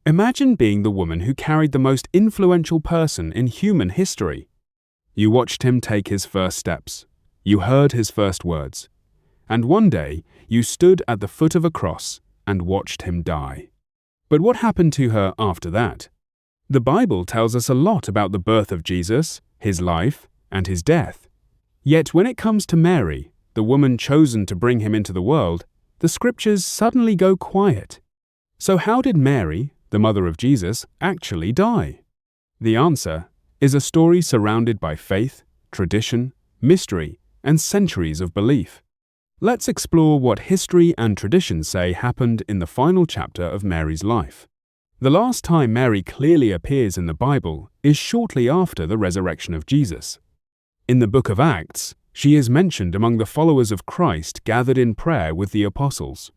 Imagine being the woman who carried the most influential person in human history. You watched him take his first steps. You heard his first words. And one day, you stood at the foot of a cross and watched him die. But what happened to her after that? The Bible tells us a lot about the birth of Jesus, his life, and his death. Yet when it comes to Mary, the woman chosen to bring him into the world, the scriptures suddenly go quiet. So how did Mary, the mother of Jesus, actually die? The answer is a story surrounded by faith, tradition, mystery, and centuries of belief. Let's explore what history and tradition say happened in the final chapter of Mary's life. The last time Mary clearly appears in the Bible is shortly after the resurrection of Jesus. In the book of Acts, she is mentioned among the followers of Christ gathered in prayer with the apostles.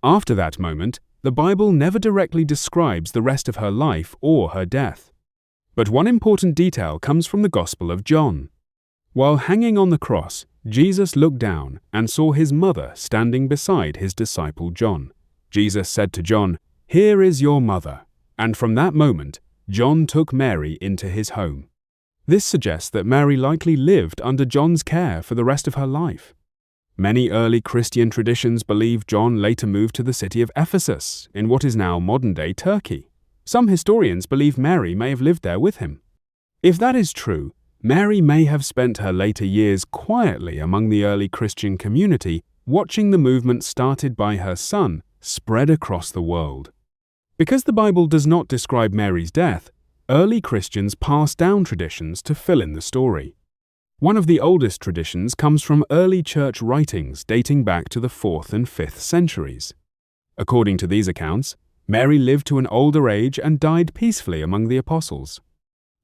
After that moment, the Bible never directly describes the rest of her life or her death. But one important detail comes from the Gospel of John. While hanging on the cross, Jesus looked down and saw his mother standing beside his disciple John. Jesus said to John, "Here is your mother." And from that moment, John took Mary into his home. This suggests that Mary likely lived under John's care for the rest of her life. Many early Christian traditions believe John later moved to the city of Ephesus, in what is now modern-day Turkey. Some historians believe Mary may have lived there with him. If that is true, Mary may have spent her later years quietly among the early Christian community, watching the movement started by her son spread across the world. Because the Bible does not describe Mary's death, early Christians passed down traditions to fill in the story. One of the oldest traditions comes from early church writings dating back to the 4th and 5th centuries. According to these accounts, Mary lived to an older age and died peacefully among the apostles.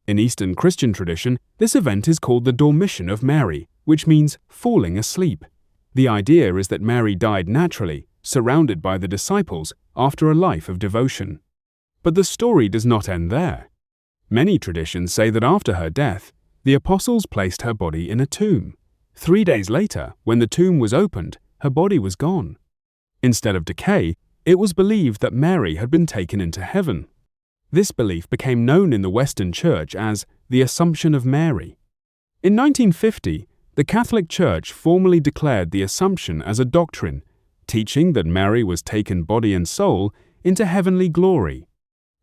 In Eastern Christian tradition, this event is called the Dormition of Mary, which means falling asleep. The idea is that Mary died naturally, surrounded by the disciples, after a life of devotion. But the story does not end there. Many traditions say that after her death, the apostles placed her body in a tomb. 3 days later, when the tomb was opened, her body was gone. Instead of decay, it was believed that Mary had been taken into heaven. This belief became known in the Western Church as the Assumption of Mary. In 1950, the Catholic Church formally declared the Assumption as a doctrine, teaching that Mary was taken body and soul into heavenly glory.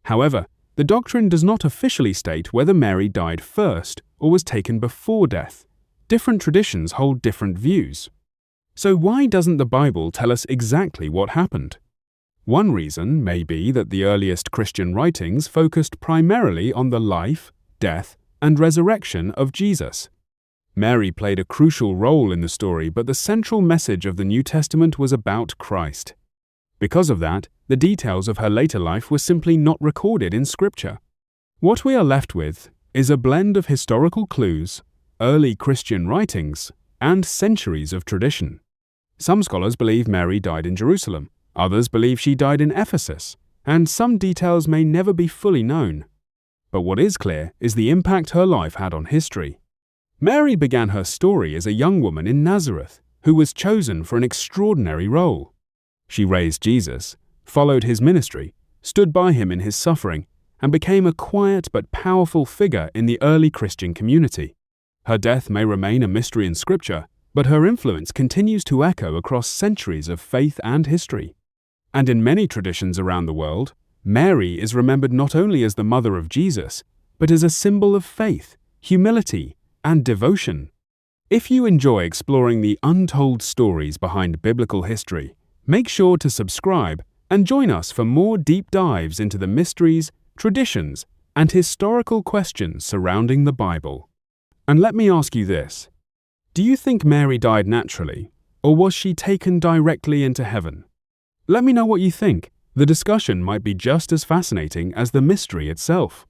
However, the doctrine does not officially state whether Mary died first or was taken before death. Different traditions hold different views. So why doesn't the Bible tell us exactly what happened? One reason may be that the earliest Christian writings focused primarily on the life, death, and resurrection of Jesus. Mary played a crucial role in the story, but the central message of the New Testament was about Christ. Because of that, the details of her later life were simply not recorded in Scripture. What we are left with is a blend of historical clues, early Christian writings, and centuries of tradition. Some scholars believe Mary died in Jerusalem, others believe she died in Ephesus, and some details may never be fully known. But what is clear is the impact her life had on history. Mary began her story as a young woman in Nazareth, who was chosen for an extraordinary role. She raised Jesus, followed his ministry, stood by him in his suffering, and became a quiet but powerful figure in the early Christian community. Her death may remain a mystery in Scripture, but her influence continues to echo across centuries of faith and history. And in many traditions around the world, Mary is remembered not only as the mother of Jesus, but as a symbol of faith, humility, and devotion. If you enjoy exploring the untold stories behind biblical history, make sure to subscribe and join us for more deep dives into the mysteries, traditions, and historical questions surrounding the Bible. And let me ask you this: do you think Mary died naturally, or was she taken directly into heaven? Let me know what you think. The discussion might be just as fascinating as the mystery itself.